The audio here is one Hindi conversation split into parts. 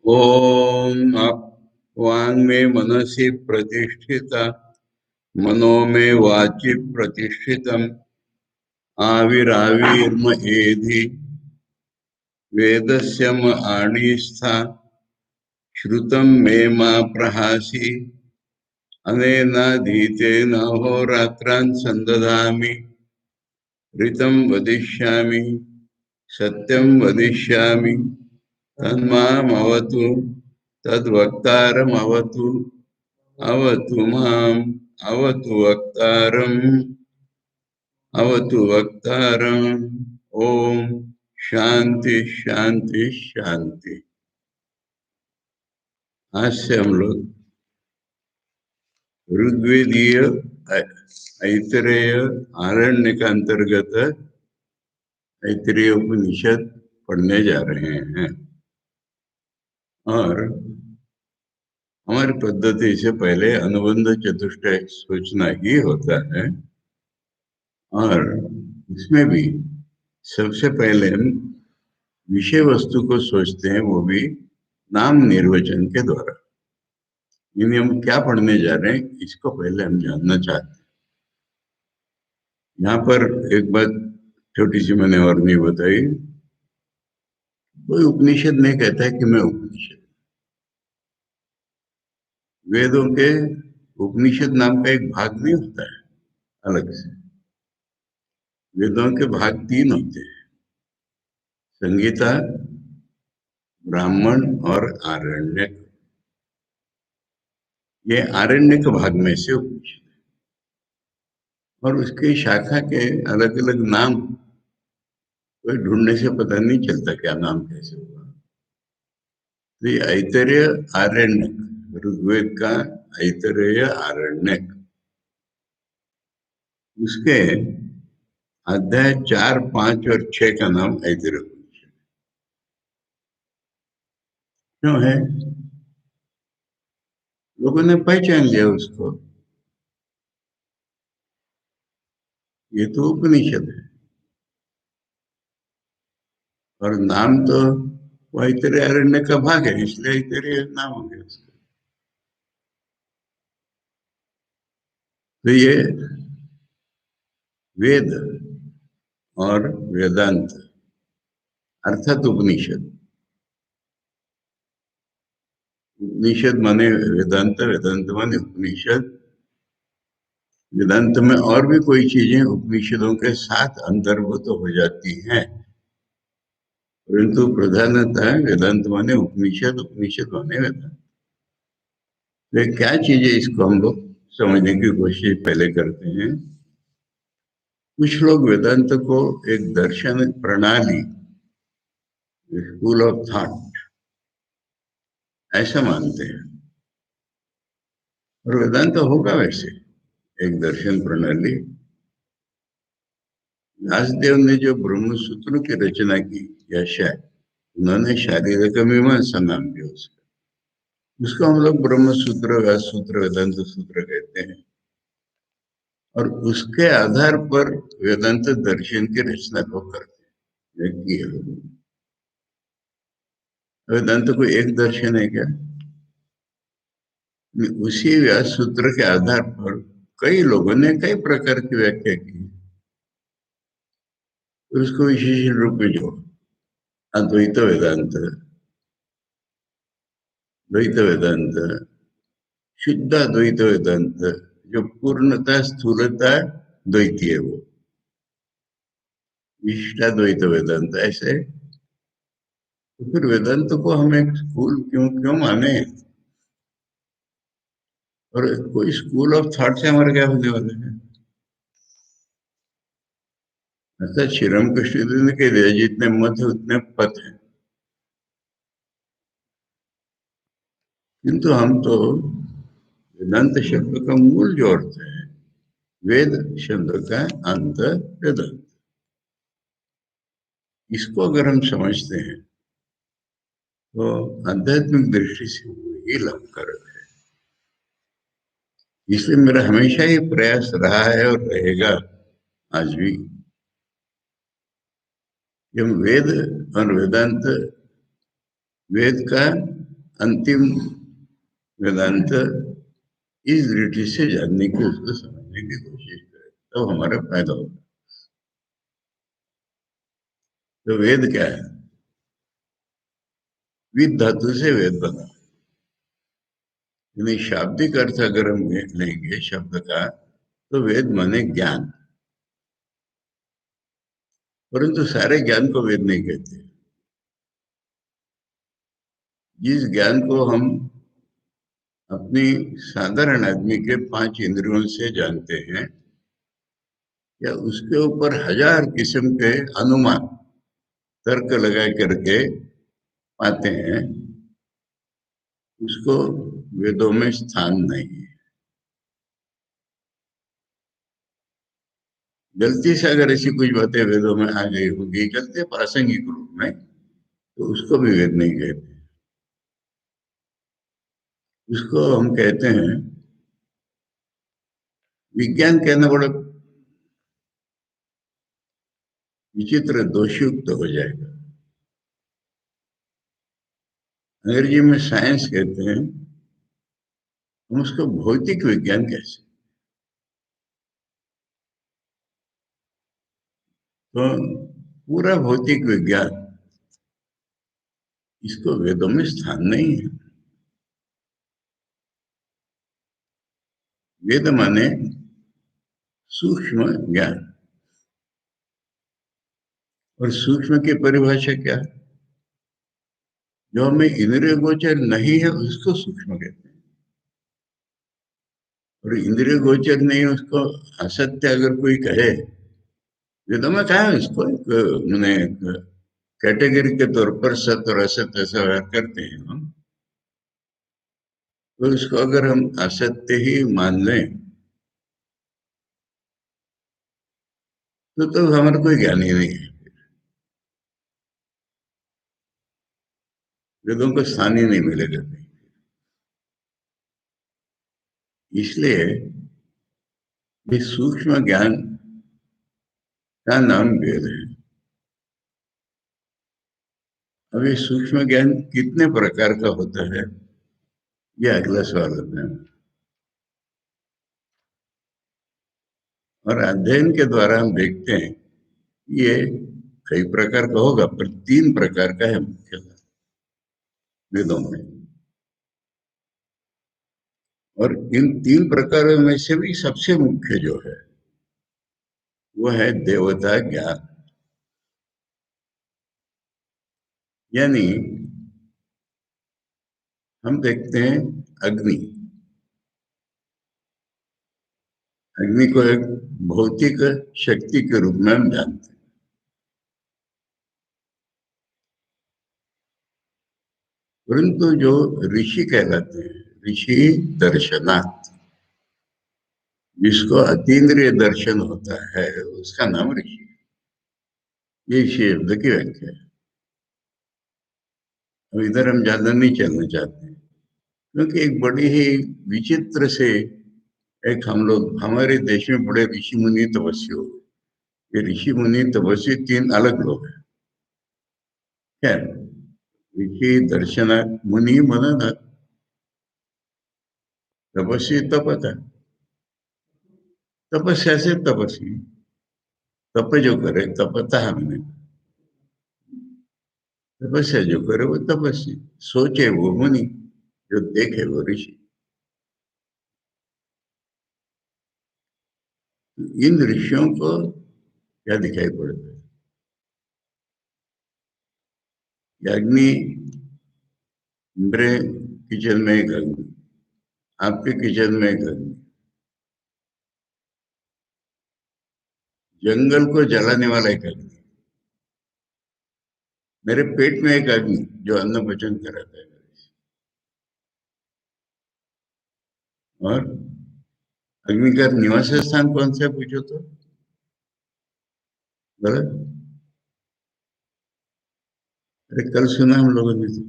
ओम वांग में मनसि प्रतिष्ठिता मनो में वाचि प्रतिष्ठितम आविराविर्म एधि वेदस्य म आणीस्था श्रुतम मे मा प्रहासी अनेनाधीतेन अहोरात्रान् संदधामि ऋतं वदिष्यामि सत्यं वदिष्यामि तन्मामवतु तद्वक्तारमवतु अवतु माम् अवतु वक्तारम्। ओम शांति शांति शांति। आज से हम लोग ऋग्वेदीय ऐतरेय आरण्य का अंतर्गत ऐतरेय उपनिषद पढ़ने जा रहे हैं। और हमारी पद्धति से पहले अनुबंध चतुष्टय सोचना ही होता है, और इसमें भी सबसे पहले हम विषय वस्तु को सोचते हैं, वो भी नाम निर्वचन के द्वारा। यानी हम क्या पढ़ने जा रहे हैं इसको पहले हम जानना चाहते हैं। यहाँ पर एक बात छोटी सी मैंने और नहीं बताई, कोई उपनिषद नहीं कहता है कि मैं उपनिषद। वेदों के उपनिषद नाम का एक भाग नहीं होता है अलग से। वेदों के भाग तीन होते हैं, संगीता, ब्राह्मण और आरण्यक। ये आरण्यक भाग में से उपनिषद है, और उसके शाखा के अलग अलग नाम कोई ढूंढने से पता नहीं चलता क्या नाम कैसे हुआ। तो ये ऐतरेय आरण्यक, ऋग्वेद का ऐतरेय आरण्यक, उसके अध्याय 4, 5 और 6 का नाम ऐतरेय उपनिषद क्यों है? लोगों ने पहचान लिया उसको, ये तो उपनिषद है, और नाम तो वो ऐतरेय आरण्य का भाग है, इसलिए ऐतरेय नाम हो गया उसका। तो ये वेद और वेदांत अर्थात उपनिषद, उपनिषद माने वेदांत, वेदांत माने उपनिषद। वेदांत में और भी कोई चीजें उपनिषदों के साथ अंतर्भूत हो जाती हैं, परंतु प्रधानतः वेदांत माने उपनिषद, उपनिषद माने वेदांत। तो क्या चीज है, इसको हम लोग समझने की कोशिश पहले करते हैं। कुछ लोग वेदांत को एक दर्शन प्रणाली, स्कूल ऑफ थॉट ऐसा मानते हैं, और वेदांत होगा वैसे एक दर्शन प्रणाली। व्यासदेव ने जो ब्रह्म सूत्र की रचना की, या शायद उन्होंने शारीरिक मीमांसा नाम दिया उसको हम लोग ब्रह्म सूत्र, व्यास सूत्र, वेदांत सूत्र कहते हैं। और उसके आधार पर वेदांत दर्शन की रचना को करते हैं। वेदांत को एक दर्शन है क्या? उसी व्यास सूत्र के आधार पर कई लोगों ने कई प्रकार की व्याख्या की, तो उसको विशेष रूप में जोड़ अद्वैत वेदांत, द्वैत वेदांत, शुद्ध अद्वैत वेदांत, जो पूर्णता स्थूलता द्वैती है, वो विशिष्टाद्वैत वेदांत। ऐसे तो फिर वेदांत को हम एक स्कूल क्यों क्यों माने, और कोई स्कूल ऑफ थॉट से हमारे क्या होने वाले हैं? ऐसा श्री रामकृष्ण जी ने कह दिया, जितने मत है उतने पथ है। किंतु हम तो वेदांत शब्द का मूल जो अर्थ है, वेद शब्द का अंत वेदांत, इसको अगर हम समझते हैं तो आध्यात्मिक दृष्टि से वही लाभकारक है। इसलिए मेरा हमेशा ही प्रयास रहा है और रहेगा आज भी, कि हम वेद और वेदांत, वेद का अंतिम वेदांत इस दृष्टि से जानने की, उसको समझने की कोशिश करें, तो हमारा फायदा होगा। तो वेद क्या है? विद धातु से वेद बना, यानी शाब्दिक अर्थ अगर हम लेंगे शब्द का, तो वेद माने ज्ञान। परंतु सारे ज्ञान को वेद नहीं कहते। जिस ज्ञान को हम अपनी साधारण आदमी के 5 इंद्रियों से जानते हैं, या उसके ऊपर हजार किस्म के अनुमान तर्क लगा करके पाते हैं, उसको वेदों में स्थान नहीं है। गलती से अगर ऐसी कुछ बातें वेदों में आ गई होगी, चलते प्रासंगिक रूप में, तो उसको भी वेद नहीं कहते। उसको हम कहते हैं विज्ञान। कहना बड़ा विचित्र, दोषयुक्त हो जाएगा। अंग्रेजी में साइंस कहते हैं, हम उसको भौतिक विज्ञान कैसे? तो पूरा भौतिक विज्ञान, इसको वेदों में स्थान नहीं है। वेद माने सूक्ष्म ज्ञान, और सूक्ष्म की परिभाषा क्या है? जो हमें इंद्रिय गोचर नहीं है, उसको सूक्ष्म कहते हैं। और इंद्रिय गोचर नहीं है, उसको असत्य अगर कोई कहे, वेदों में कहा है इसको, मैंने कैटेगरी के तौर पर सत्य और असत्य ऐसा व्यवहार करते हैं हम। तो इसको अगर हम असत्य ही मान लें, तो हमारा कोई ज्ञान ही नहीं है। वेदों को स्थान ही नहीं मिलेगा कहीं। इसलिए ये सूक्ष्म ज्ञान का नाम वेद है। अब ये सूक्ष्म ज्ञान कितने प्रकार का होता है, ये अगला सवाल होता है। और अध्ययन के द्वारा हम देखते हैं, ये कई प्रकार का होगा, पर 3 प्रकार का है मुख्यतः वेदों में। और इन 3 प्रकारों में से भी सबसे मुख्य जो है, वो है देवता ज्ञान। यानी हम देखते हैं अग्नि। अग्नि को एक भौतिक शक्ति के रूप में हम जानते हैं। परंतु जो ऋषि कहलाते हैं, ऋषि दर्शनात्, जिसको अतीन्द्रिय दर्शन होता है, उसका नाम ऋषि। ये शब्द की व्याख्या है। अब इधर हम ज्यादा नहीं चलना चाहते हैं, क्योंकि एक बड़ी ही विचित्र से, एक हम लोग हमारे देश में बड़े ऋषि मुनि तपस्वी हो गए। ये ऋषि मुनि तपस्वी 3 अलग लोग हैं। क्या? ऋषि दर्शन मुनि मना था, तपस्वी तपता। तपस्या से तपस्वी, तप जो करे तपता हमने, तपस्या जो करे वो तपस्वी, सोचे वो मुनि, जो देखे वो ऋषि। इन ऋषियों को क्या दिखाई पड़ता है? अग्नि, मेरे किचन में एक अग्नि, आपके किचन में एक अग्नि, जंगल को जलाने वाला एक अग्नि, मेरे पेट में एक अग्नि जो अन्न भोजन कराता है। और अग्नि का निवास स्थान कौन सा है पूछो तो? गलत। अरे कल सुना हम लोगों ने तो,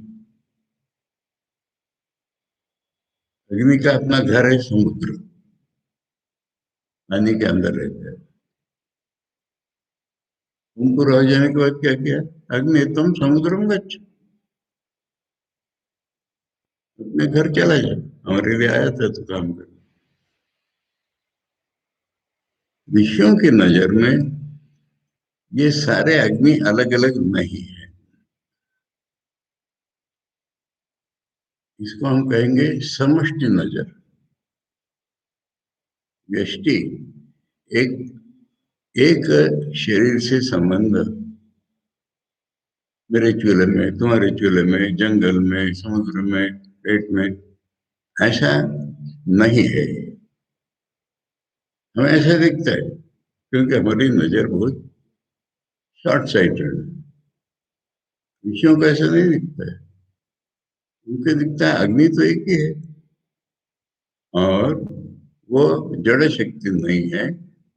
अग्नि का अपना घर है समुद्र, पानी के अंदर रहता है। उनको रह जाने के बाद क्या किया? अग्नि तुम समुद्र में गच्छ। अपने घर चला जा, हमारे लिए आया था तो काम कर। ऋषियों की नजर में ये सारे अग्नि अलग अलग नहीं है। इसको हम कहेंगे समष्टि नजर। व्यष्टि एक एक शरीर से संबंध, मेरे चूल्हे में, तुम्हारे चूल्हे में, जंगल में, समुद्र में, पेट में, ऐसा नहीं है। हमें ऐसा दिखता है क्योंकि हमारी नजर बहुत शॉर्ट साइटेड है। ऋषियों को ऐसा नहीं दिखता है। उनको दिखता है अग्नि तो एक ही है, और वो जड़ शक्ति नहीं है,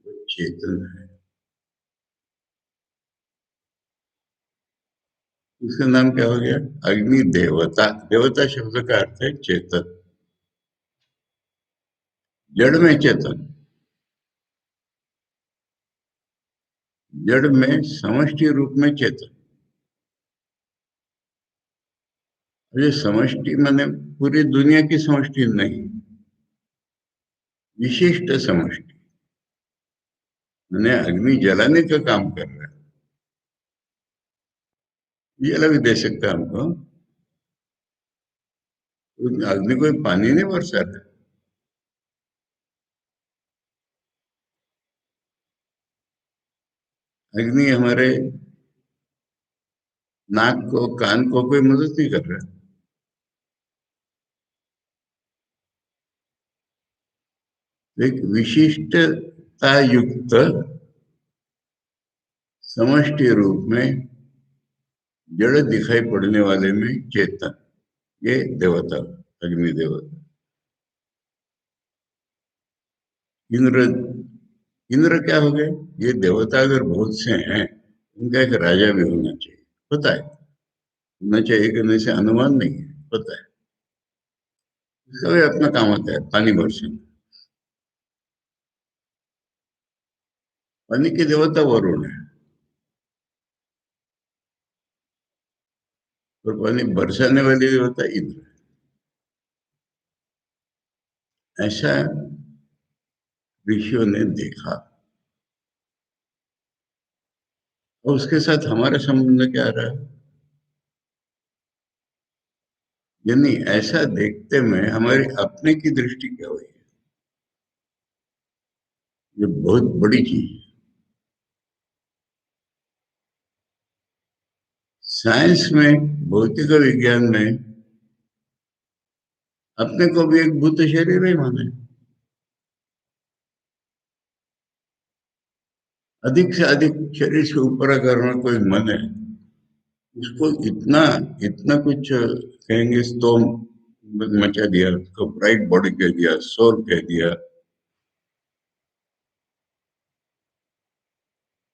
वो चेतन है। उसका नाम क्या हो गया? अग्नि देवता। देवता शब्द का अर्थ है चेतन, जड़ में चेतन, जड़ में समष्टि रूप में चेतन। ये समष्टि माने पूरी दुनिया की समष्टि नहीं, विशिष्ट समष्टि। माने अग्नि जलाने का काम कर रहा है, जला भी दे सकता है हमको। अग्नि कोई पानी नहीं बरसा रहा। अग्नि हमारे नाक को, कान को कोई मदद नहीं कर रहा। एक विशिष्टता युक्त समष्टि रूप में जड़ दिखाई पड़ने वाले में चेतन, ये देवता, अग्नि देवता। इंद्र, इंद्र क्या हो गए? ये देवता अगर बहुत से हैं, उनका एक राजा भी होना चाहिए, पता है, होना चाहिए कि नहीं से अनुमान नहीं है, पता है। इसका भी अपना काम होता है, पानी बरसाना। पानी की देवता वरुण है, और पानी बरसाने वाली देवता इंद्र है। ऐसा ऋषियों ने देखा। और उसके साथ हमारा संबंध क्या रहा? यानी ऐसा देखते में हमारी अपने की दृष्टि क्या हुई? ये बहुत बड़ी चीज है। साइंस में, भौतिक विज्ञान में अपने को भी एक भूत शरीर ही माने। अधिक से अधिक शरीर से ऊपर अगर में कोई मन है, उसको इतना इतना कुछ कहेंगे, स्तोम मचा दिया, उसको ब्राइट बॉडी कह दिया, सोल कह दिया।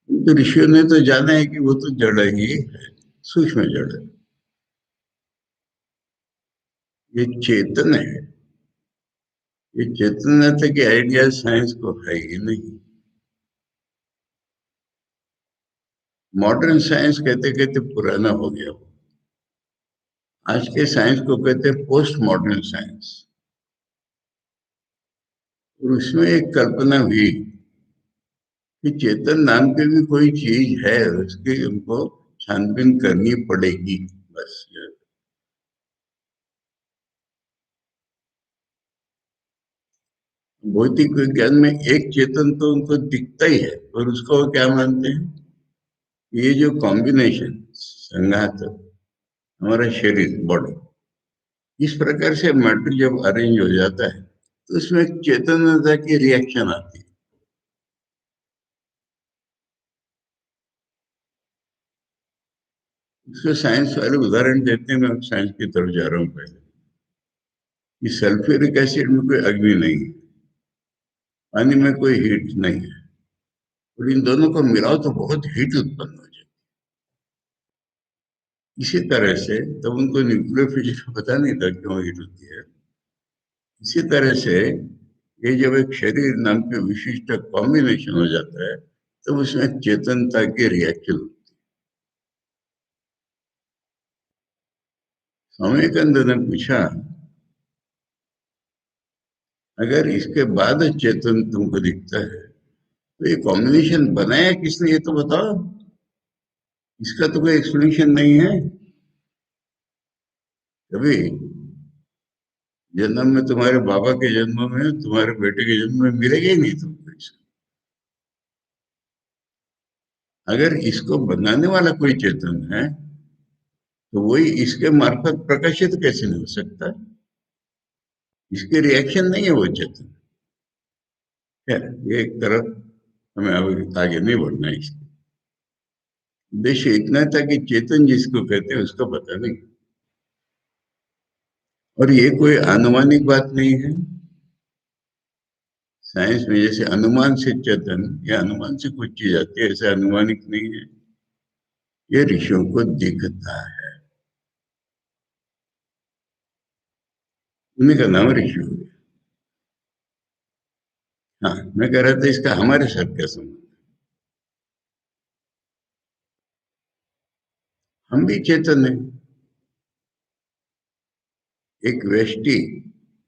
तो ऋषियों ने तो जाना है कि वो तो जड़ ही है, सूक्ष्म जड़ है, ये चेतन है। ये चेतनता की आइडिया साइंस को है ही नहीं। मॉडर्न साइंस कहते कहते पुराना हो गया वो। आज के साइंस को कहते हैं पोस्ट मॉडर्न साइंस। और उसमें एक कल्पना हुई कि चेतन नाम की भी कोई चीज है, उसकी हमको छानबीन करनी पड़ेगी, बस। भौतिक विज्ञान में एक चेतन तो उनको दिखता ही है, और उसको वो क्या मानते हैं? ये जो कॉम्बिनेशन, संघात, हमारा शरीर, बॉडी, इस प्रकार से मैटर जब अरेंज हो जाता है, तो उसमें एक चेतनता की रिएक्शन आती है। उसको साइंस वाले उदाहरण देते हैं, मैं साइंस की तरफ जा रहा हूँ पहले, कि सल्फ्यूरिक एसिड में कोई अग्नि नहीं है, पानी में कोई हीट नहीं है, और इन दोनों को मिलाओ तो बहुत हीट उत्पन्न हो जाए। इसी तरह से तब उनको न्यूक्लियर फिजिक्स पता नहीं था क्यों हीट होती है। इसी तरह से ये जब एक शरीर नाम के विशिष्ट कॉम्बिनेशन हो जाता है, तो उसमें चेतनता की रिएक्शन। स्वामी विवेकानंद ने पूछा अगर इसके बाद चेतन तुमको दिखता है तो ये कॉम्बिनेशन बनाया किसने, ये तो बताओ। इसका तो कोई एक्सप्लेनेशन नहीं है। कभी जन्म में तुम्हारे बाबा के जन्म में, तुम्हारे बेटे के जन्म में मिलेगा ही नहीं तुमको इसका। अगर इसको बनाने वाला कोई चेतन है तो वही इसके मार्फत प्रकाशित कैसे नहीं हो सकता। इसके रिएक्शन नहीं है वो चेतन। खैर, ये एक तरफ, हमें आगे नहीं बढ़ना है। इसके उद्देश्य इतना था कि चेतन जिसको कहते हैं उसका पता नहीं। और ये कोई अनुमानिक बात नहीं है। साइंस में जैसे अनुमान से चेतन या अनुमान से कुछ चीज आती है, ऐसे अनुमानिक नहीं है। ये ऋषियों को दिखता है। उन्हीं का नाम ऋषि हो गया। हाँ, मैं कह रहा था इसका हमारे साथ क्या संबंध। हम भी चेतन है। एक व्यष्टि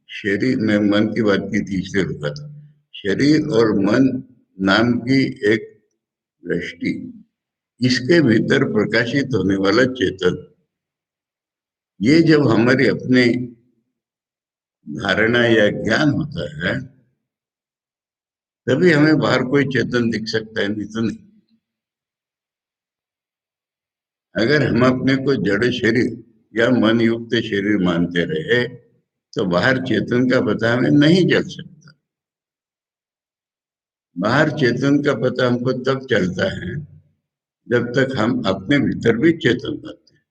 शरीर में, मन की बात की थी इसलिए रुका था। शरीर और मन नाम की एक व्यष्टि, इसके भीतर प्रकाशित होने वाला चेतन, ये जब हमारी अपने धारणा या ज्ञान होता है तभी हमें बाहर कोई चेतन दिख सकता है, नहीं तो नहीं। अगर हम अपने को जड़ शरीर या मन युक्त शरीर मानते रहे तो बाहर चेतन का पता हमें नहीं चल सकता। बाहर चेतन का पता हमको तब चलता है जब तक हम अपने भीतर भी चेतन पाते हैं।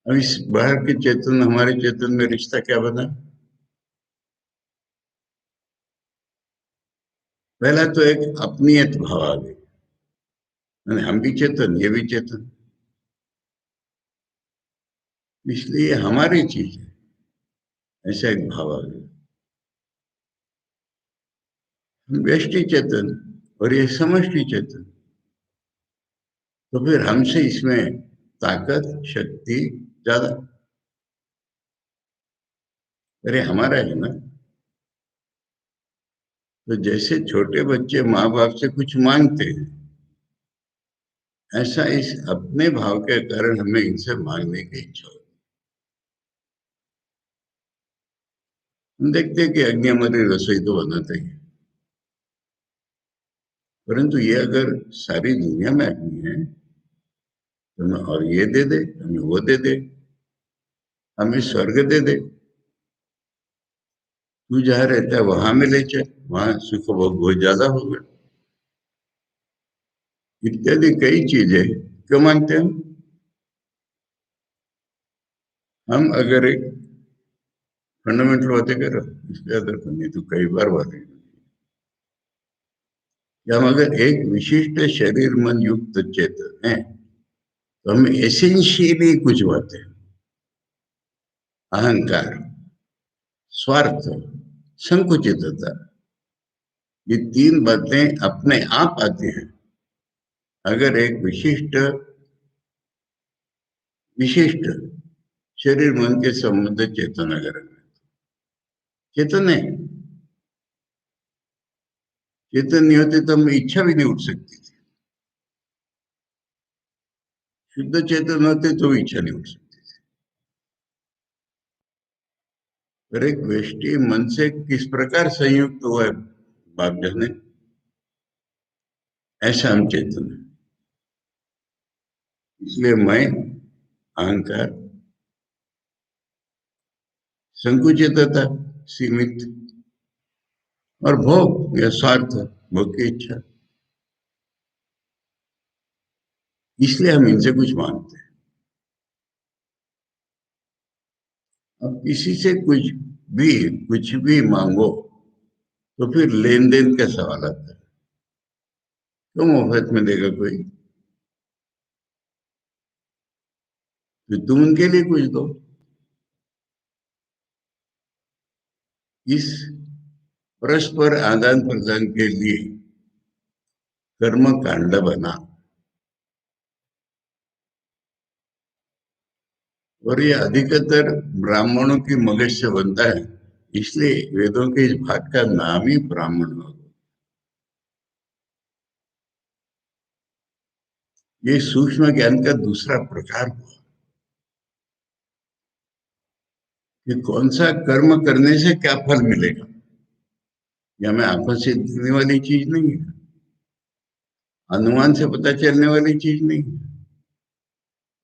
अब इस बाहर के चेतन हमारे चेतन में रिश्ता क्या बना। पहला तो एक अपनीयत भाव आ गई, यानी हम भी चेतन, ये भी चेतन, इसलिए हमारी चीज है, ऐसा एक भाव आ गया। हम व्यष्टि चेतन और ये समष्टि चेतन, तो फिर हमसे इसमें ताकत शक्ति ज्यादा। अरे हमारा है ना। तो जैसे छोटे बच्चे माँ बाप से कुछ मांगते हैं, ऐसा इस अपने भाव के कारण हमें इनसे मांगने की इच्छा होती है। हम देखते हैं कि अग्नि हमारी रसोई तो बनाते ही है, परंतु ये अगर सारी दुनिया में अग्नि है तो हमें और ये दे दे, हमें वो दे दे, हमें स्वर्ग दे दे, तू जहाँ रहता है वहां में ले चल, वहां सुख भोग बहुत ज्यादा होगा, इत्यादि कई चीजें क्यों मांगते हैं हम। अगर एक फंडामेंटल बातें करो इसके आधार पर, नहीं तो कई बार बातें, कि हम अगर एक विशिष्ट शरीर मन युक्त चेतन है तो हम एसेंशियली कुछ बातें, अहंकार, स्वार्थ, संकुचितता, ये तीन बातें अपने आप आती हैं अगर एक विशिष्ट विशिष्ट शरीर मन के संबंध चेतन अगर है। चेतन है, चेतन नहीं होते तो हम इच्छा भी नहीं उठ सकती थी। शुद्ध चेतन होते तो इच्छा नहीं उठ सकती। पर एक व्यष्टि मन से किस प्रकार संयुक्त हुआ है बाप जाने, ऐसा हम चेतन है। इसलिए मैं, अहंकार, संकुचितता, सीमित, और भोग या स्वार्थ, भोग की इच्छा, इसलिए हम इनसे कुछ मांगते हैं। अब किसी से कुछ भी मांगो तो फिर लेन देन का सवाल आता है। क्यों मुफ्त में देगा कोई, तो तुम उनके लिए कुछ दो। इस परस्पर आदान प्रदान के लिए कर्म कांड बना। और ये अधिकतर ब्राह्मणों की मगज से बनता है, इसलिए वेदों के इस भाग का नाम ही ब्राह्मण भाग। ये सूक्ष्म ज्ञान का दूसरा प्रकार हुआ कि कौन सा कर्म करने से क्या फल मिलेगा। यह हमें आंखों से दिखने वाली चीज नहीं है, अनुमान से पता चलने वाली चीज नहीं है,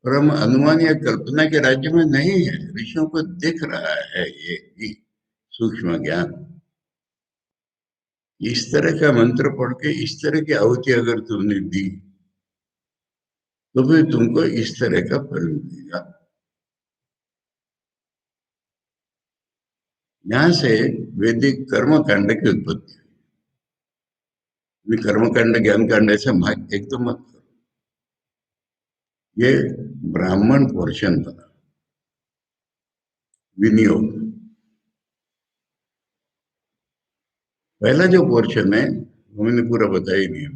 और हम अनुमान या कल्पना के राज्य में नहीं है। ऋषियों को दिख रहा है ये भी सूक्ष्म ज्ञान। इस तरह का मंत्र पढ़ के इस तरह की आहुति अगर तुमने दी तो फिर तुमको इस तरह का फल मिलेगा। यहां से वैदिक कर्म कांड की उत्पत्ति हुई। कर्म कांड ज्ञान कांड ऐसे भाग एकदम मत करो। ये ब्राह्मण पोर्शन बना विनियोग। पहला जो पोर्शन है वो मैंने पूरा बताया ही नहीं।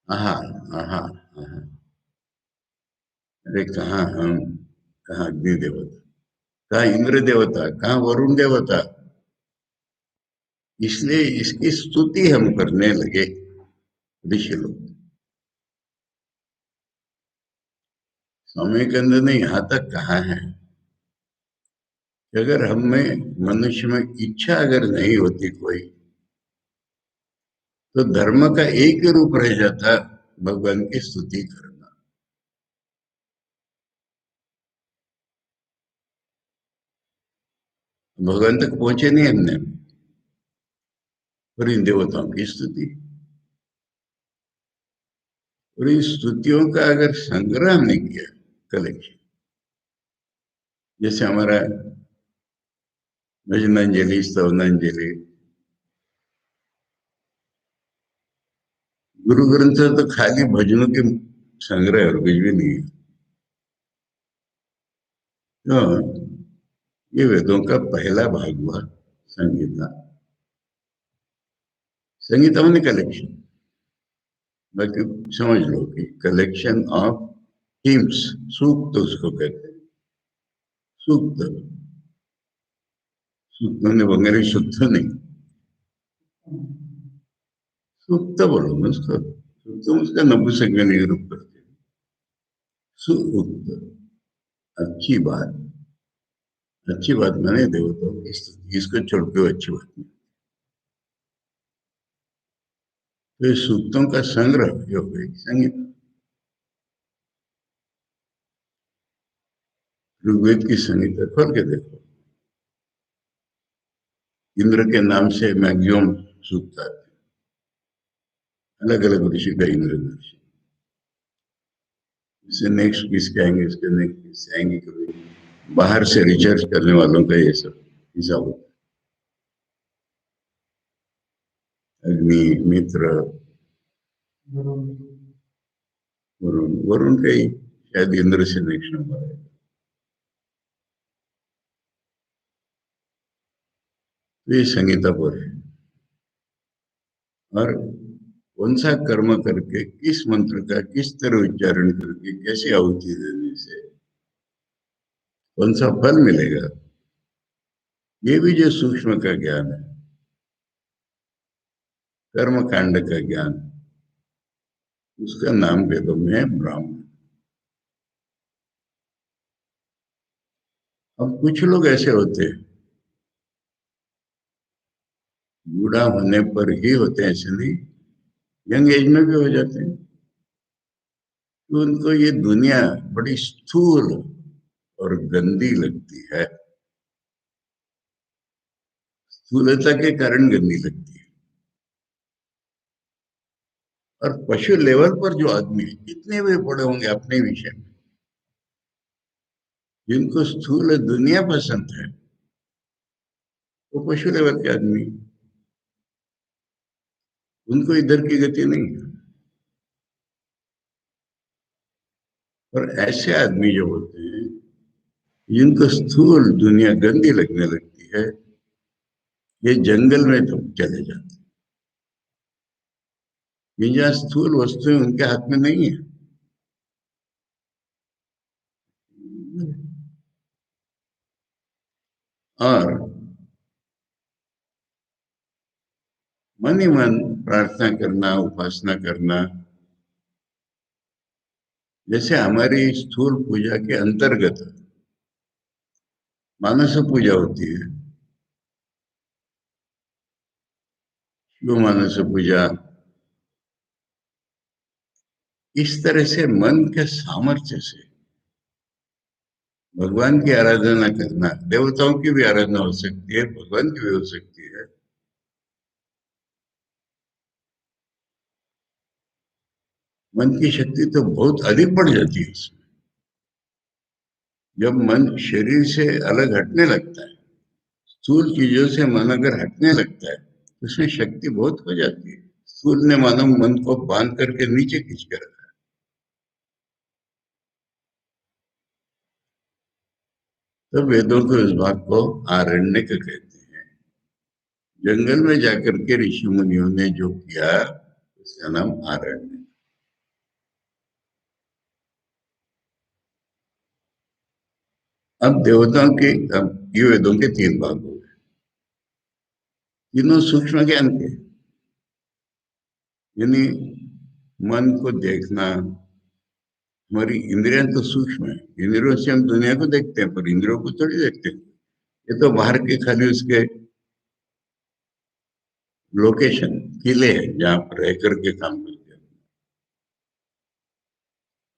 हाँ हाँ हाँ हाँ। अरे कहाँ हम, कहाँ अग्नि देवता, कहाँ इंद्र देवता, कहाँ वरुण देवता। इसलिए इसकी स्तुति हम करने लगे ऋषि लोग। स्वामी के अंदर ने यहाँ तक कहा है कि अगर हम में मनुष्य में इच्छा अगर नहीं होती कोई, तो धर्म का एक ही रूप रह जाता, भगवान की स्तुति करना। भगवान तक पहुंचे नहीं हमने, और इन देवताओं की स्तुति। और इन स्तुतियों का अगर संग्रह हमने किया, कलेक्शन, जैसे हमारा भजनांजलि, स्तवनांजलि, गुरु ग्रंथ तो खाली भजनों के संग्रह और कुछ भी नहीं है। तो ये वेदों का पहला भाग हुआ संगीता। संगीता मैंने कलेक्शन, बाकी समझ लो कि कलेक्शन ऑफ हिम्स, सूक्त तो उसको कहते हैं। सूक्त, सूक्त मैंने वगैरह शुद्ध नहीं, सूक्त बोलो ना उसको। सूक्त उसका नपुंसक में नहीं रूप करते। सूक्त, अच्छी बात। अच्छी बात मैंने देवताओं की स्तुति, इसको छोड़ के अच्छी बात नहीं। तो ये सूक्तों का संग्रह जो है संगीत। ऋग्वेद की संगीत खोल के देखो, इंद्र के नाम से मैक्सिमम सूक्त आते, अलग अलग ऋषि का इंद्र ऋषि। इससे नेक्स्ट किसके आएंगे, इसके नेक्स्ट किससे आएंगे, कभी बाहर से रिसर्च करने वालों का ये सब हिसाब होता है। अग्नि, मित्र, वरुण, वरुण का ही शायद इंद्र से नेक्स्ट नंबर है। तो ये संगीता पर है। और कौन सा कर्म करके, किस मंत्र का किस तरह उच्चारण करके, कैसे आहुति देने से कौन सा फल मिलेगा, ये भी जो सूक्ष्म का ज्ञान है, कर्म कांड का ज्ञान, उसका नाम वेदों में है ब्राह्मण। अब कुछ लोग ऐसे होते हैं, बूढ़ा होने पर ही होते हैं ऐसे नहीं, यंग एज में भी हो जाते हैं। तो उनको ये दुनिया बड़ी स्थूल और गंदी लगती है। स्थूलता के कारण गंदी लगती है। और पशु लेवल पर जो आदमी है, कितने भी बड़े होंगे अपने विषय में, जिनको स्थूल दुनिया पसंद है, वो पशु लेवल के आदमी, उनको इधर की गति नहीं है। और ऐसे आदमी जो होते हैं, जिनको स्थूल दुनिया गंदी लगने लगती है, ये जंगल में तो चले जाते हैं। ये जहाँ स्थूल वस्तुएं उनके हाथ में नहीं है, और मन ही मन प्रार्थना करना, उपासना करना, जैसे हमारी स्थूल पूजा के अंतर्गत मानस पूजा होती है, शिव मानस पूजा, इस तरह से मन के सामर्थ्य से भगवान की आराधना करना, देवताओं की भी आराधना हो सकती है, भगवान की भी हो सकती है। मन की शक्ति तो बहुत अधिक बढ़ जाती है उसमें। जब मन शरीर से अलग हटने लगता है, स्थूल चीजों से मन अगर हटने लगता है, तो उसमें शक्ति बहुत हो जाती है। स्थूल ने मानव मन को बांध करके नीचे खींच कर रखा है। तो वेदों के उस भाग को आरण्यक कहते हैं। जंगल में जाकर के ऋषि मुनियों ने जो किया, उसका नाम आरण्य। अब देवताओं के, अब ये वेदों के तीन भाग हो गए, तीनों सूक्ष्म ज्ञान के। यानी मन को देखना, हमारी इंद्रियां तो सूक्ष्म है, इंद्रियों से हम दुनिया को देखते हैं, पर इंद्रियों को थोड़ी देखते हैं। ये तो बाहर के खाली उसके लोकेशन, किले हैं जहां पर रह करके काम करते हैं।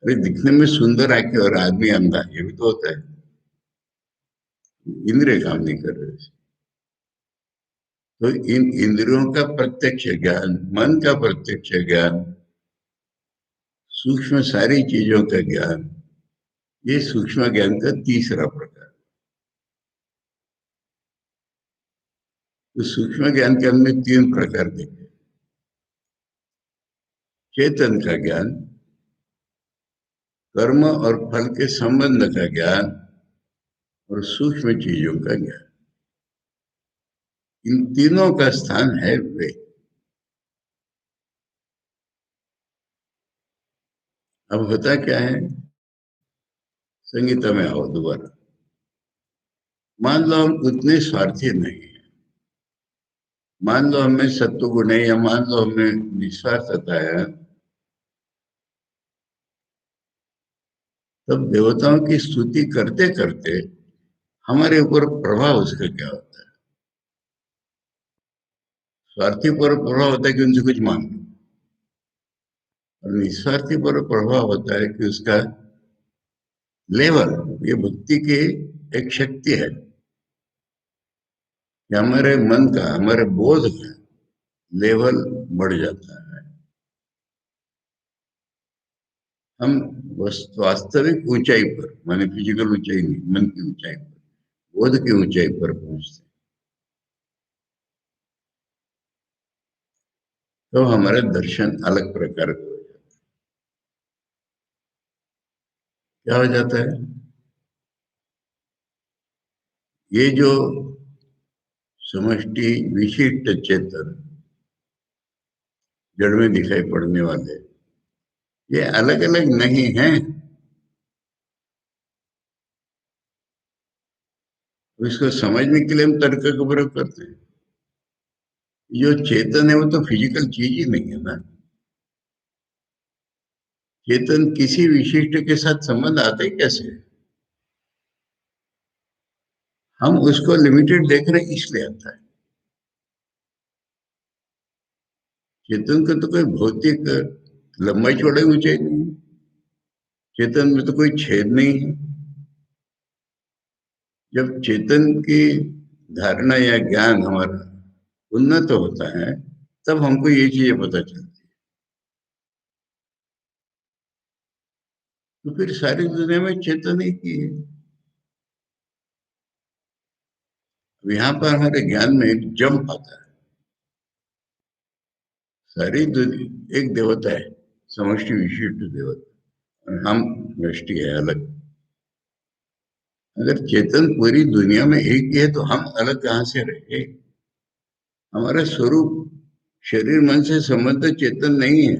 अरे दिखने में सुंदर आके और आदमी अंधा, ये भी तो होता है। इंद्रिय काम नहीं कर रहे। तो इन इंद्रियों का प्रत्यक्ष ज्ञान, मन का प्रत्यक्ष ज्ञान, सूक्ष्म सारी चीजों का ज्ञान, ये सूक्ष्म ज्ञान का तीसरा प्रकार। तो सूक्ष्म ज्ञान के हमने तीन प्रकार देखे। चेतन का ज्ञान, कर्म और फल के संबंध का ज्ञान, और सूक्ष्म चीजों का ज्ञान। इन तीनों का स्थान है वे। अब होता क्या है, संगीता में आओ दोबारा। मान लो हम उतने स्वार्थी नहीं है, मान लो हमें सत्व गुण है, या मान लो हमें निस्वार्थता है, तब देवताओं की स्तुति करते करते हमारे ऊपर प्रभाव उसका क्या होता है? स्वार्थी पर प्रभाव होता है कि उनसे कुछ मांग लो, और निस्वार्थी पर प्रभाव होता है कि उसका लेवल, ये भक्ति की एक शक्ति है कि हमारे मन का, हमारे बोध का लेवल बढ़ जाता है। हम वास्तविक ऊंचाई पर, माने फिजिकल ऊंचाई नहीं, मन की ऊंचाई पर, बोध की ऊंचाई पर पहुंचते, तो हमारा दर्शन अलग प्रकार का हो जाता है। क्या हो जाता है, ये जो समष्टि विशिष्ट चेतन, जड़ में दिखाई पड़ने वाले, ये अलग अलग नहीं है। इसको समझने के लिए हम तर्क का प्रयोग करते हैं। जो चेतन है वो तो फिजिकल चीज ही नहीं है ना। चेतन किसी विशिष्ट के साथ संबंध आते कैसे? हम उसको लिमिटेड देख रहे हैं इसलिए आता है। चेतन का तो कोई भौतिक लंबाई चौड़ाई ऊंचाई नहीं है, चेतन में तो कोई छेद नहीं है। जब चेतन की धारणा या ज्ञान हमारा उन्नत होता है, तब हमको ये चीजें पता चलती है। तो फिर सारी दुनिया में चेतन एक ही है। अब यहाँ पर हमारे ज्ञान में एक जंप आता है। सारी दुनिया एक देवता है, समष्टि विशिष्ट देवता, और हम व्यष्टि है अलग। अगर चेतन पूरी दुनिया में एक ही है, तो हम अलग कहाँ से रहे? हमारा स्वरूप शरीर मन से संबंध चेतन नहीं है।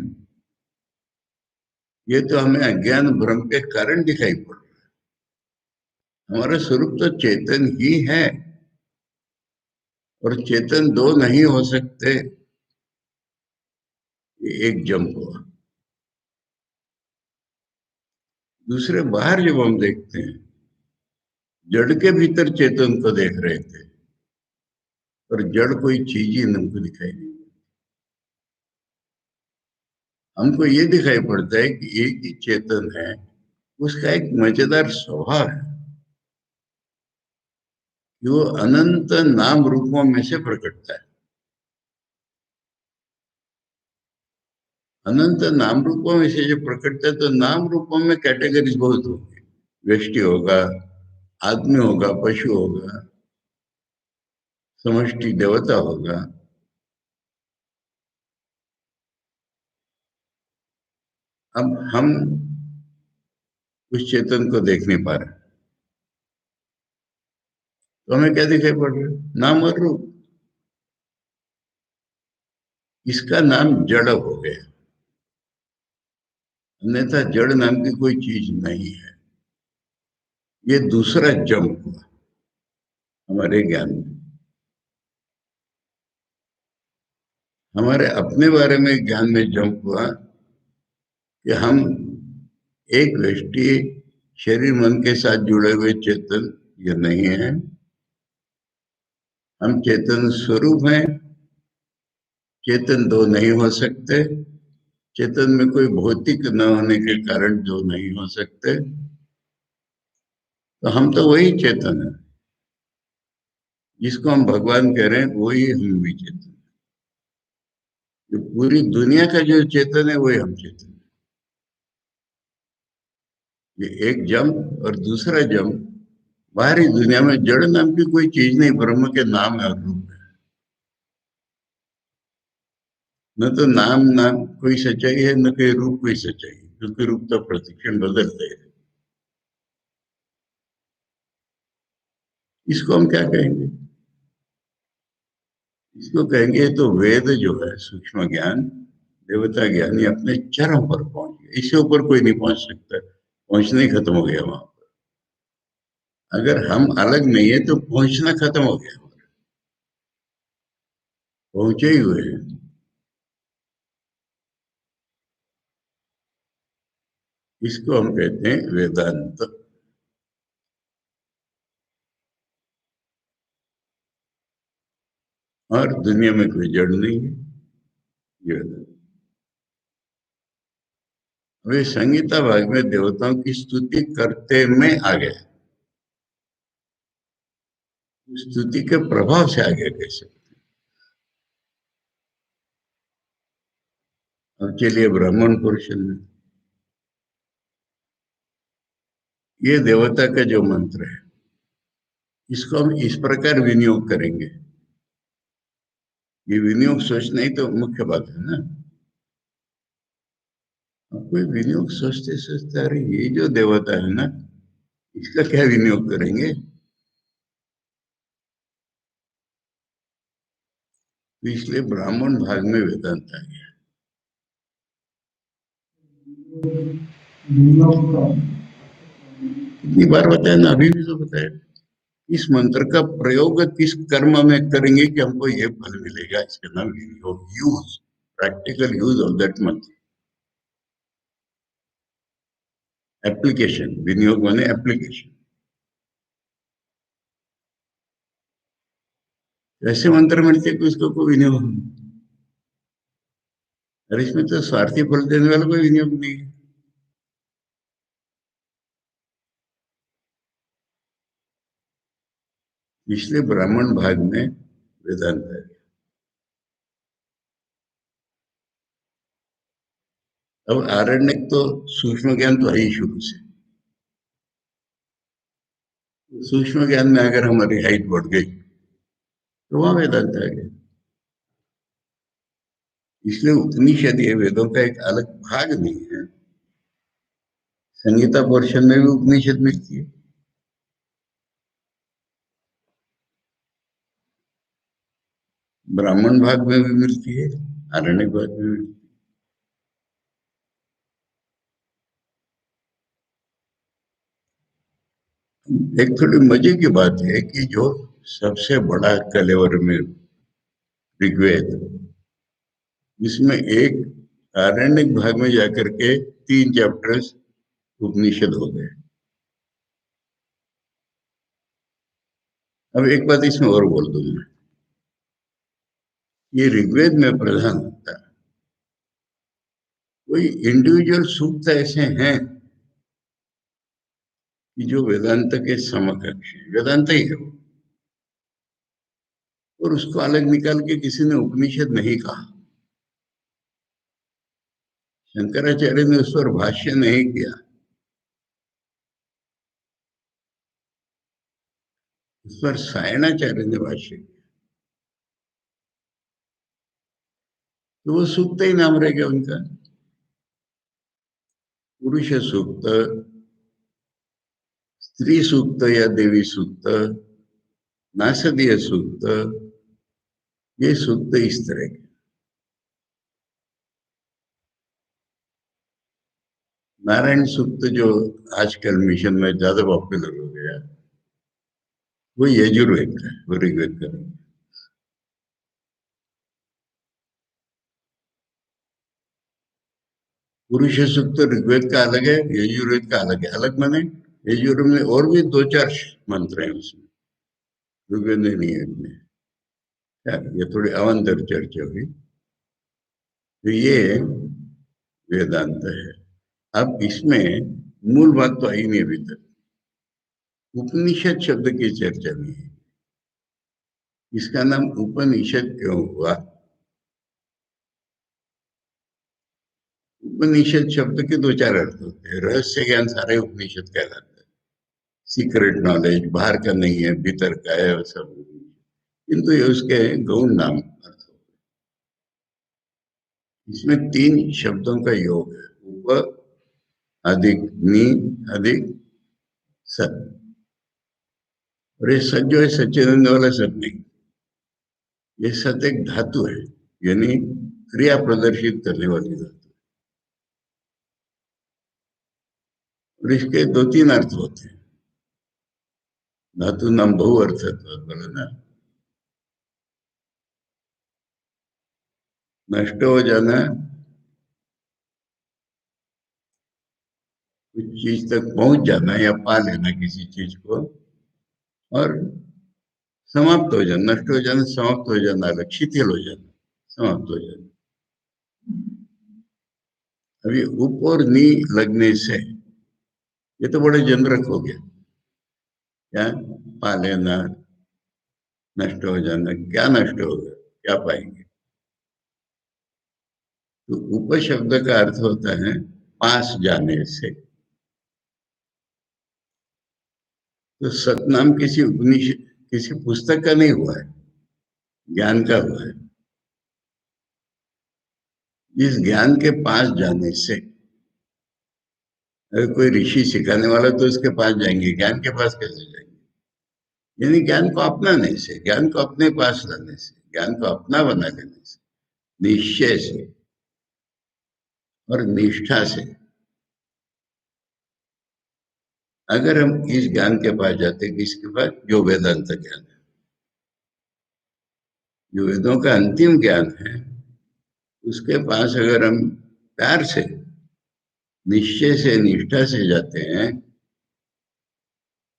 ये तो हमें अज्ञान भ्रम के कारण दिखाई पड़ रहा है। हमारा स्वरूप तो चेतन ही है। और चेतन दो नहीं हो सकते, ये एक जंप हुआ। दूसरे, बाहर जब हम देखते हैं, जड़ के भीतर चेतन को देख रहे थे, और जड़ कोई चीज ही हमको दिखाई नहीं। हमको ये दिखाई पड़ता है कि एक ही चेतन है, उसका एक मजेदार स्वभाव है कि वो अनंत नाम रूपों में से प्रकटता है। अनंत नाम रूपों में से जो प्रकटता है, तो नाम रूपों में कैटेगरीज बहुत होंगे। व्यष्टि होगा, आदमी होगा, पशु होगा, समष्टि देवता होगा। अब हम उस चेतन को देख नहीं पा रहे, तो हमें क्या दिखाई पड़ रहा है? नाम और रूप। इसका नाम जड़ हो गया, अन्यथा जड़ नाम की कोई चीज नहीं है। ये दूसरा जंप हुआ हमारे ज्ञान में। हमारे अपने बारे में ज्ञान में जंप हुआ कि हम एक व्यक्ति शरीर मन के साथ जुड़े हुए चेतन ये नहीं है। हम चेतन स्वरूप हैं। चेतन दो नहीं हो सकते। चेतन में कोई भौतिक न होने के कारण दो नहीं हो सकते। तो हम तो वही चेतन है, जिसको हम भगवान कह रहे हैं, वही हम भी चेतन। जो पूरी दुनिया का जो चेतन है, वही हम चेतन है। ये एक जंप और दूसरा जंप, बाहरी दुनिया में जड़ नाम की कोई चीज नहीं, ब्रह्म के नाम है और रूप है। न तो नाम कोई सच्चाई है, न कोई रूप कोई सच्चाई है, क्योंकि रूप तो प्रतिक्षण बदलते हैं। इसको हम क्या कहेंगे? इसको कहेंगे तो वेद जो है, सूक्ष्म ज्ञान, देवता ज्ञान, ये अपने चरम पर पहुंच गया। इससे ऊपर कोई नहीं पहुंच सकता। पहुंचना ही खत्म हो गया वहां। अगर हम अलग नहीं है तो पहुंचना खत्म हो गया। पहुंचे ही हुए हैं। इसको हम कहते हैं वेदांत। और दुनिया में कोई जड़ नहीं है, ये वेदांत। वे संगीता भाग में देवताओं की स्तुति करते में आ गए। स्तुति के प्रभाव से आगे कैसे? अब चलिए ब्राह्मण पुरुष में, ये देवता का जो मंत्र है, इसको हम इस प्रकार विनियोग करेंगे। ये विनियोग सोचना ही तो मुख्य बात है ना। अब कोई विनियोग सोचते सोचते, अरे ये जो देवता है ना, इसका क्या विनियोग करेंगे? तो इसलिए ब्राह्मण भाग में वेदांत आ गया। कितनी बार बताया ना, अभी भी तो बताया। इस मंत्र का प्रयोग किस कर्म में करेंगे कि हमको ये फल मिलेगा, इसका नाम विनियोग, use, practical use of that मंत्र। एप्लीकेशन, विनियोग माने एप्लीकेशन। ऐसे मंत्र मिलते कि उसको कोई विनियोग नहीं। और इसमें तो स्वार्थी फल देने वाला कोई विनियोग नहीं है। इसलिए ब्राह्मण भाग में वेदांत है। अब आरण्यक तो सूक्ष्म ज्ञान तो है ही शुरू से। सूक्ष्म ज्ञान में अगर हमारी हाइट बढ़ गई, तो वहां वेदांत आ गया। इसलिए उपनिषद ये वेदों का एक अलग भाग नहीं है। संगीता पोर्शन में भी उपनिषद मिलती है, ब्राह्मण भाग में भी मिलती है, आरण्यक भाग में भी मिलती है। एक थोड़ी मजे की बात है कि जो सबसे बड़ा कलेवर में ऋग्वेद, जिसमें एक आरण्यक भाग में जाकर के 3 चैप्टर्स उपनिषद हो गए। अब एक बात इसमें और बोल दूं मैं, ये ऋग्वेद में प्रधान होता है, कोई इंडिविजुअल सूक्त ऐसे हैं कि जो वेदांत के समकक्ष है, वेदांत ही है वो, और उसको अलग निकाल के किसी ने उपनिषद नहीं कहा। शंकराचार्य ने उस पर भाष्य नहीं किया, उस पर सायणाचार्य ने भाष्य किया, तो वो सूक्त ही नाम रह गया उनका। पुरुष सूक्त, स्त्री सूक्त या देवी सूक्त, नासदीय सूक्त, ये सूक्त इस तरह के। नारायण सूक्त जो आजकल मिशन में ज्यादा पॉपुलर हो गया, वो यजुर्वेद का है, वो ऋग्वेद का नहीं। पुरुष सूक्त ऋग्वेद का अलग है, यजुर्वेद का अलग है। अलग माने यजुर्वेद में और भी 2-4 मंत्र हैं उसमें, ऋग्वेद में नहीं है इतने। ये थोड़ी अवान्तर चर्चा हुई, तो ये वेदांत है। अब इसमें मूल बात तो आई नहीं अभी तक, उपनिषद शब्द की चर्चा नहीं है। इसका नाम उपनिषद क्यों हुआ? उपनिषद शब्द के 2-4 अर्थ होते हैं। रहस्य ज्ञान सारे उपनिषद कहलाते हैं। सीक्रेट नॉलेज बाहर का नहीं है, भीतर का है, वो सब। किंतु ये उसके गौण नाम अर्थ हो। इसमें 3 शब्दों का योग है, उप अधिक नी अधिक सत। और ये सत जो है सच्चिदानंद वाला सत नहीं, ये सत एक धातु है, यानी क्रिया प्रदर्शित करने वाली धातु। और इसके 2-3 अर्थ होते हैं। धातु नाम बहु अर्थ बोले ना, नष्ट हो जाना, कुछ चीज तक पहुंच जाना या पा लेना किसी चीज को, और समाप्त हो जाना, नष्ट हो जाना, समाप्त हो जाना, अलग शिथिल हो जाना, समाप्त हो जाना। अभी उप और नी लगने से ये तो बड़े जनरक हो गया। क्या पा लेना, नष्ट हो जाना, क्या नष्ट होगा, क्या पाएंगे? तो उप शब्द का अर्थ होता है पास जाने से। तो सतनाम किसी उपनिषद, किसी पुस्तक का नहीं हुआ है, ज्ञान का हुआ है। इस ज्ञान के पास जाने से, अगर कोई ऋषि सिखाने वाला तो उसके पास जाएंगे, ज्ञान के पास कैसे जाएंगे? यानी ज्ञान को अपनाने से, ज्ञान को अपने पास लाने से, ज्ञान को अपना बना लेने से, निश्चय से और निष्ठा से। अगर हम इस ज्ञान के पास जाते हैं, किसके पास? जो वेदांत ज्ञान है, जो वेदों का अंतिम ज्ञान है, उसके पास अगर हम प्यार से, निश्चय से, निष्ठा से जाते हैं,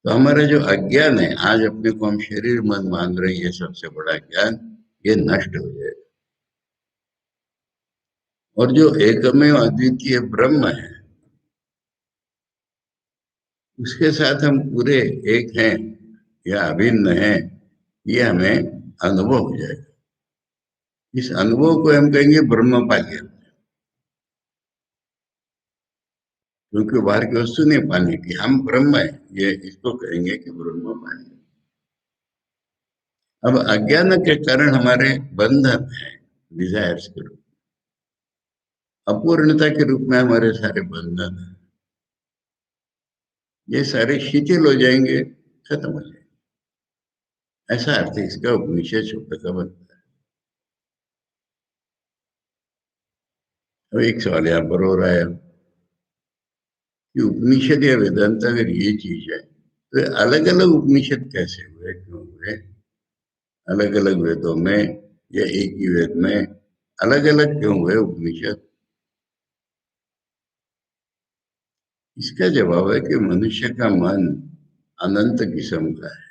तो हमारा जो अज्ञान है, आज अपने को हम शरीर मन मान रहे हैं, ये सबसे बड़ा ज्ञान, ये नष्ट हो जाएगा। और जो एकमेव अद्वितीय ब्रह्म है, उसके साथ हम पूरे एक हैं या अभिन्न हैं, ये हमें अनुभव हो जाएगा। इस अनुभव को हम कहेंगे ब्रह्म पाल्य, क्योंकि बाहर की वस्तु नहीं पाने की, हम ब्रह्म है, ये इसको कहेंगे कि ब्रह्म पाल्य। अब अज्ञान के कारण हमारे बंधन है, डिजायर्स के रूप, अपूर्णता के रूप में हमारे सारे बंधन है, ये सारे शिथिल हो जाएंगे, खत्म हो जाएंगे। ऐसा अर्थ इसका उपनिषद शब्द का बनता है। अब एक सवाल यहाँ पर हो रहा है कि उपनिषद या वेदांत अगर ये चीज है, तो अलग अलग उपनिषद कैसे हुए, क्यों हुए? अलग अलग वेदों में या एक ही वेद में अलग अलग क्यों हुए उपनिषद? इसका जवाब है कि मनुष्य का मन अनंत किस्म का है।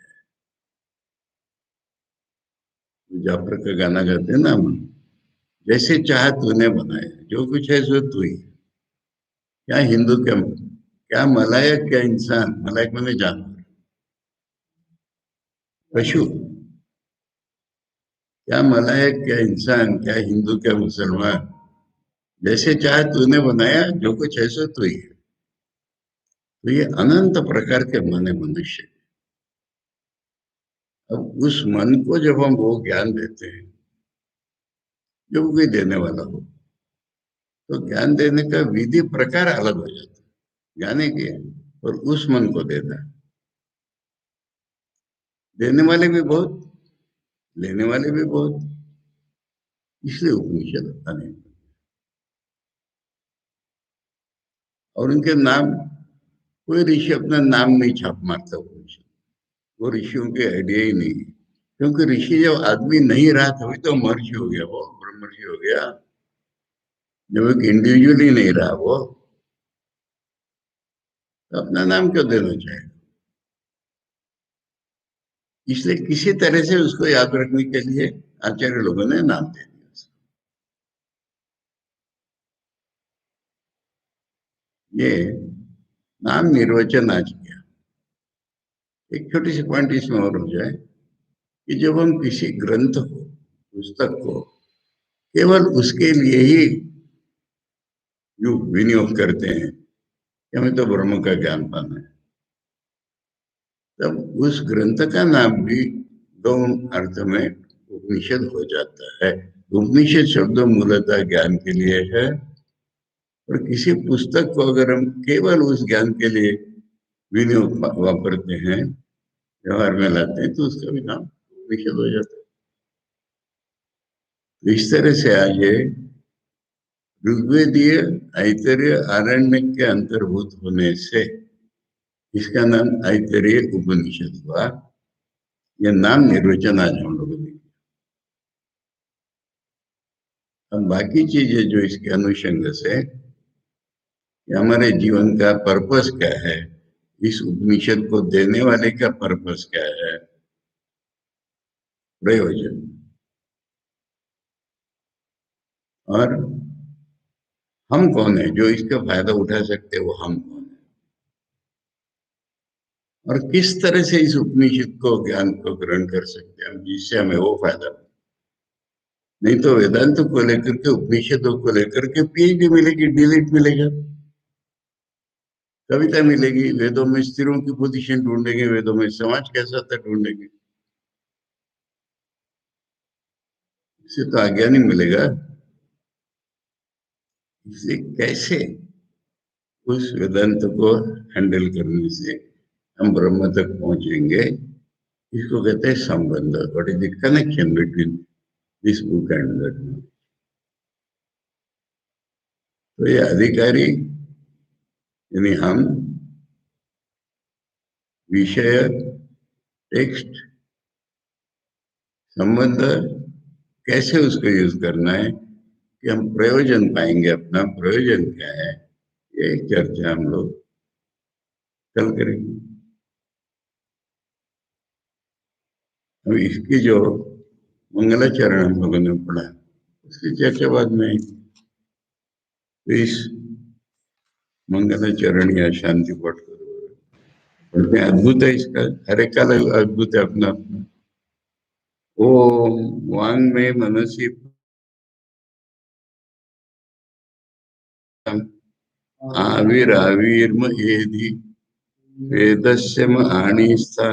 जाफर का गाना गाते हैं ना हम, जैसे चाह तूने बनाया, जो कुछ है सो तू ही। क्या हिंदू, क्या मलायक, क्या इंसान, मलायक मैंने जानवर, पशु, क्या मलायक, क्या इंसान, क्या हिंदू, क्या मुसलमान, जैसे चाहे तूने बनाया, जो कुछ है सो तू ही है। तो ये अनंत प्रकार के मन है मनुष्य। अब उस मन को जब हम वो ज्ञान देते हैं, जो कोई देने वाला हो, तो ज्ञान देने का विधि प्रकार अलग हो जाता है। ज्ञान एक ही है और उस मन को देना, देने वाले भी बहुत, लेने वाले भी बहुत, इसलिए उपनिषद अनेक। और उनके नाम, कोई ऋषि अपना नाम नहीं छाप मारता उपनिषद, वो ऋषियों के आइडिया ही नहीं है। क्योंकि ऋषि जब आदमी नहीं रहा तभी तो महर्षि हो गया, वो ब्रह्मर्षि हो गया। जब एक इंडिविजुअल ही नहीं रहा वो, तो अपना नाम क्यों देना चाहे? इसलिए किसी तरह से उसको याद रखने के लिए आचार्य लोगों ने नाम दे दिया। ये नाम निर्वचन आज किया। एक छोटी सी पॉइंट इसमें और हो जाए कि जब हम किसी ग्रंथ को, पुस्तक को केवल उसके लिए ही जो विनियोग करते हैं कि हमें तो ब्रह्म का ज्ञान पाना है, तब उस ग्रंथ का नाम भी गौण अर्थ में उपनिषद हो जाता है। उपनिषद शब्द मूलतः ज्ञान के लिए है, और किसी पुस्तक को अगर हम केवल उस ज्ञान के लिए विनियोग वापरते हैं, व्यवहार में लाते हैं, तो उसका भी नाम उपनिषद हो जाता है। तो इस तरह से आज ये ऋग्वेदीय, ऐतरेय, आरण्यक के अंतर्भूत होने से इसका नाम ऐतरेय उपनिषद हुआ। यह नाम निर्वचन आज हम लोगों ने। अब बाकी चीजें जो इसके अनुषंग से कि हमारे जीवन का पर्पस क्या है, इस उपनिषद को देने वाले का पर्पस क्या है, प्रयोजन, और हम कौन है जो इसका फायदा उठा सकते हैं, वो हम कौन है, और किस तरह से इस उपनिषद को, ज्ञान को ग्रहण कर सकते हैं हम, जिससे हमें वो फायदा हो। नहीं तो वेदांत को लेकर के, उपनिषदों को लेकर के पीएचडी मिलेगी, डीलिट मिलेगा, कविता मिलेगी, वेदों में स्त्रियों की पोजीशन ढूंढेंगे, वेदों में समाज कैसा था ढूंढेंगे, इससे तो आज्ञान ही मिलेगा। इसलिए कैसे उस वेदांत को हैंडल करने से हम ब्रह्म तक पहुंचेंगे, इसको कहते हैं संबंध। What is the connection between this book and that. तो ये अधिकारी यानी हम, विषय, टेक्स्ट, संबंध, कैसे उसको यूज करना है कि हम प्रयोजन पाएंगे, अपना प्रयोजन क्या है, ये चर्चा हम लोग कल करेंगे। अब इसकी जो मंगलाचरण हम लोगों ने पढ़ा, उसकी चर्चा बाद में। तो इस मंगलाचरण या शांति पाठ करो, पढ़ते हैं। अद्भुत है इसका, हर एक का अद्भुत है अपना अपना। ओम वांग में मनसी आविराविर्म एधि वेदस्य आणीस्था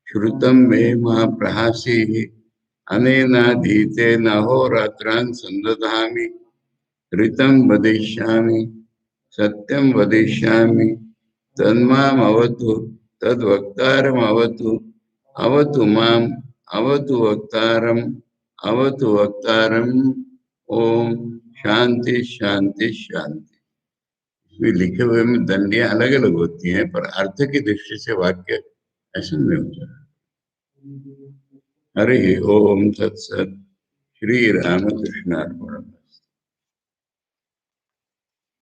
श्रुतम मे मा प्रहासी अनेनाधीतेन अहोरात्रान् संदधामि ऋतं वदिष्यामि सत्यं वदिष्यामि तन्माम् अवतु तद्वक्तारम् अवतु अवतु माम् अवतु वक्तारम् अवतु वक्तारम्। ओम शांति शांति शांति। इसमें लिखे हुए में दंडियां अलग अलग होती हैं, पर अर्थ की दृष्टि से वाक्य ऐसे नहीं होता। हरि ओम तत्सत। श्री रामकृष्णार्पणम्।